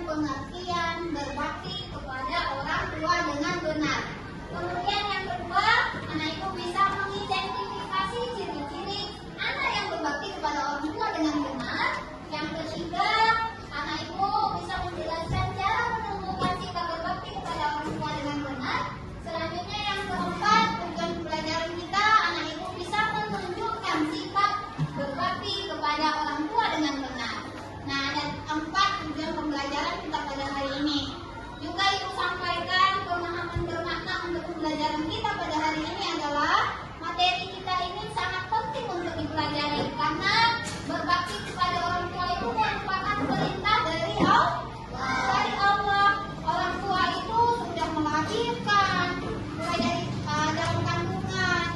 pengertian berbakti kepada orang tua dengan benar. Kemudian yang kedua, anak ibu bisa mengidentifikasi ciri-ciri anak yang berbakti kepada orang tua dengan benar. Yang ketiga, anak ibu bisa menjelaskan cara menunjukkan sikap berbakti kepada orang tua dengan benar. Selanjutnya yang keempat, tujuan pembelajaran kita, anak ibu bisa menunjukkan sikap berbakti kepada orang tua dengan benar. Nah, ada 4 tujuan pembelajaran kita pada hari ini. Juga ibu sampaikan pemahaman bermakna untuk pembelajaran kita pada hari ini adalah materi kita ini sangat penting untuk dipelajari karena berbakti kepada orang tua itu merupakan perintah dari Allah. Orang tua itu sudah melahirkan, mulai dari dalam kandungan,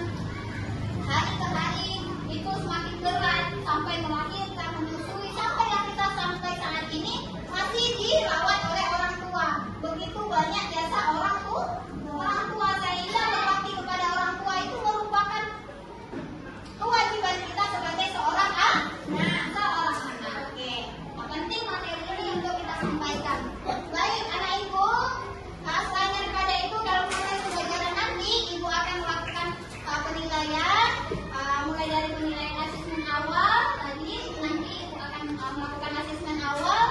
hari ke hari itu semakin berat sampai melahirkan, menyusui, sampai yang kita sampai saat ini masih dirawat oleh orang tua. Begitu banyak jasa orang tua, sehingga berbakti kepada orang tua itu merupakan kewajiban kita sebagai seorang anak. Oke, penting materi ini untuk kita sampaikan. Baik, anak ibu, selain daripada itu dalam proses pembelajaran nanti ibu akan melakukan penilaian, mulai dari penilaian asesmen awal tadi, nanti ibu akan melakukan asesmen awal,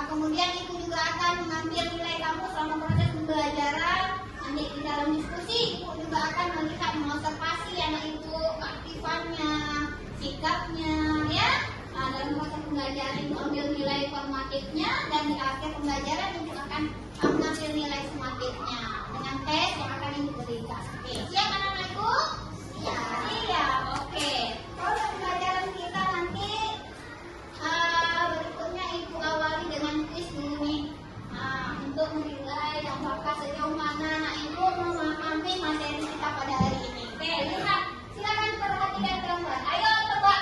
kemudian ibu juga akan mengambil nilai kamu selama proses pembelajaran. Nanti di dalam diskusi ibu juga akan melihat mengobservasi anak ibu, keaktifannya, sikapnya, ya. Dalam proses pembelajaran ibu ambil nilai formatifnya, dan di akhir pembelajaran ibu akan mengambil nilai sumatifnya dengan tes yang akan ibu berikan. Oke, siap anak-anak ibu? Siap. Oke. Proses pembelajaran kita nanti berikutnya ibu awali dengan kuis dulu nih, untuk menilai apakah sejauh mana anak ibu memahami materi kita pada hari ini. Oke, lihat, silakan perhatikan gambar. Ayo tebak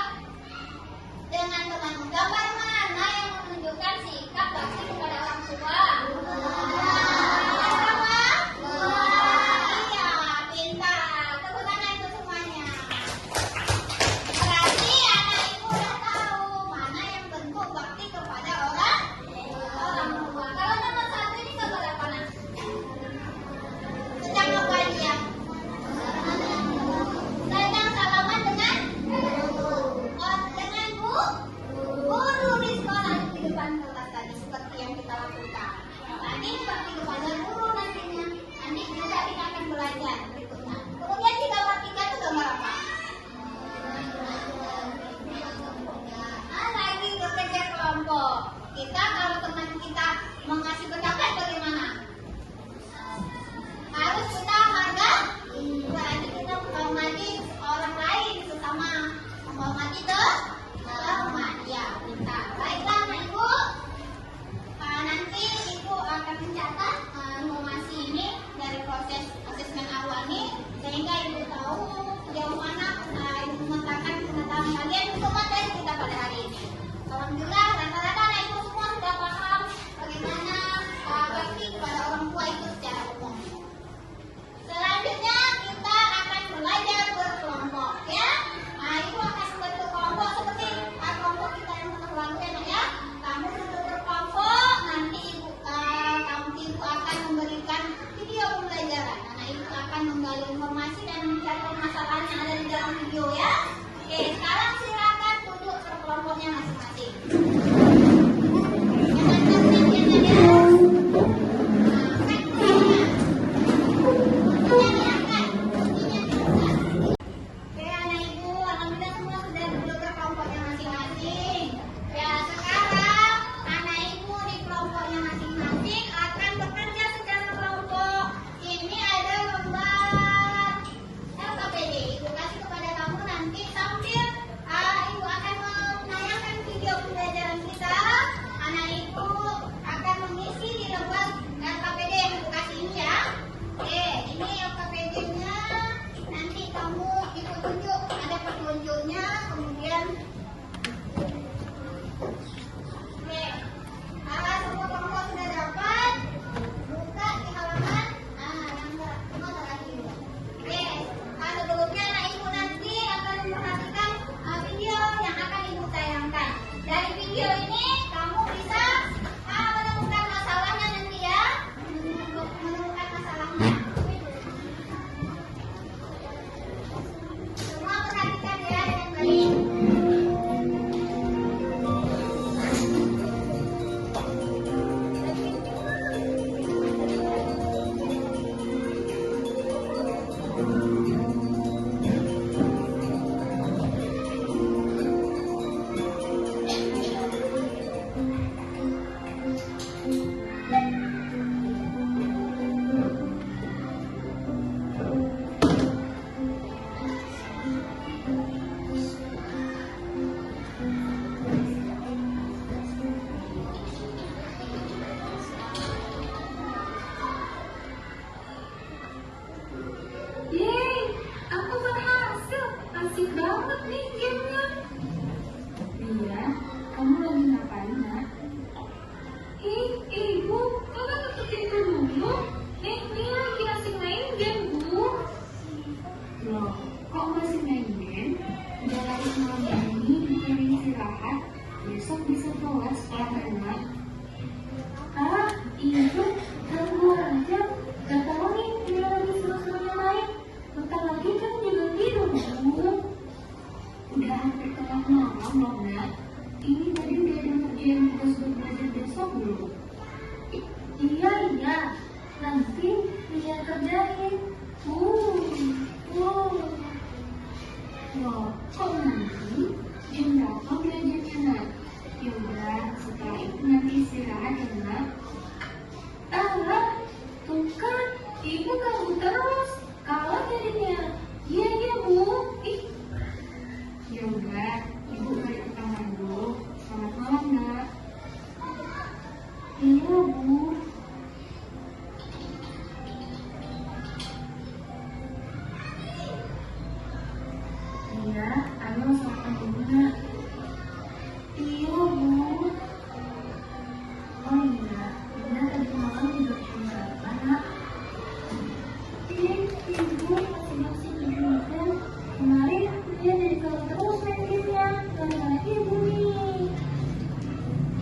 dengan teman, gambar mana yang menunjukkan sikap bakti kepada orang tua? Iya, pintar. Tepuk tangan itu semuanya. Berarti anak ibu udah tahu mana yang bentuk bakti kepada orang tua. Kalau nomor 1 ini gambar apa, Nak? Sedang apa dia? Sedang salaman dengan guru di sekolah di depan kelas tadi, seperti yang kita lakukan. Tadi bakti kepada guru nantinya. Nanti juga kita akan belajar berikutnya. Kemudian di gambar 3 itu gambar apa? Lagi bekerja kelompok. Kita kalau teman kita mengasih pendapat bagaimana? Harus kita hargai. Berarti kita menghormati orang lain sesama, menghormati teman. Ya, pintar. Baiklah anak ibu. Nanti ibu akan mencatat informasi ini dari proses asesmen awal ini, sehingga ibu tahu sejauh mana ibu memetakan pengetahuan kalian untuk materi kita pada hari ini. Alhamdulillah, rata-rata anak ibu semua sudah paham bagaimana dulu. Iya, iya. Nanti Lia kerjain. Wow. Loh, kok nanti? Jam berapa belajarnya, Nak? Yaudah, setelah itu nanti istirahat ya, Nak. Tuh kan, Ibu ganggu terus. Kalah jadinya. Iya, iya, Bu. Ih. Yaudah, Ibu balik ke kamar dulu. Selamat malam, Nak. Iya, Bu. Iya, ayo sarapan dulu, Nak. Iya, Bu. Oh iya, Dina tadi malam tidur jam berapa, Nak? Ibu masih tidur. Kemarin dia dari kalau terus main gamenya. Gara-gara Ibu nih.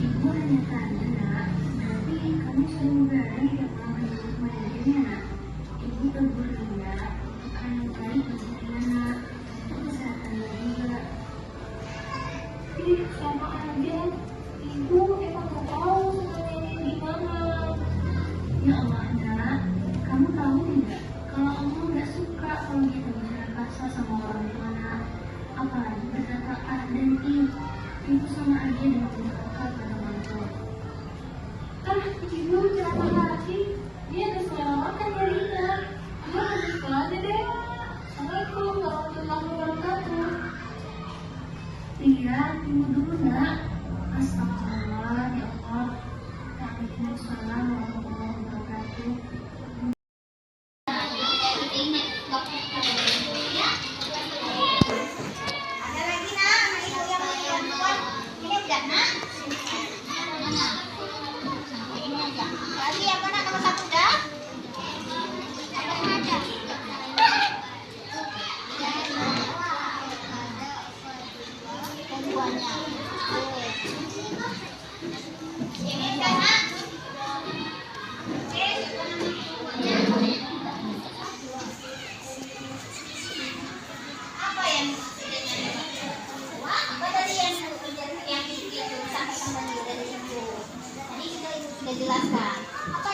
Ibu hanya tanya, Nak. Berarti kamu sering berani ya pulang ke main gamenya, Nak? Ibu tegur dia untuk hal yang baik untuk dia, Nak. Untuk kesehatannya juga. Ih, sama aja. Ibu emang gak tahu sebenarnya gimana. Ya Allah, Nak. Kamu tahu tidak? Kalau Allah gak suka kalau kita bicara kasar sama orang tua, Nak. Apalagi berkata A dan I. Ibu sama aja dengan berkata pada orang tua. Ibu kenapa lagi? Dia ada selera makan dari Ina. Dia harus sekolah aja deh. Assalamualaikum warahmatullahi wabarakatuh. Iya, tunggu dulu, Nak. Astagfirullah, ya Allah. Waalaikumsalam warahmatullahi wabarakatuh. Ada lagi, Nak, anak ibu yang perempuan. Ini udah, Nak. Mana? Ini aja. Lagi apa, Nak? Nomor 1 udah? Ada. Keduanya. Ini udah, Nak. Oke, keduanya. Apa yang apa tadi yang itu sampai kembali dari Ibu? Tadi sudah Ibu sudah jelaskan. Apa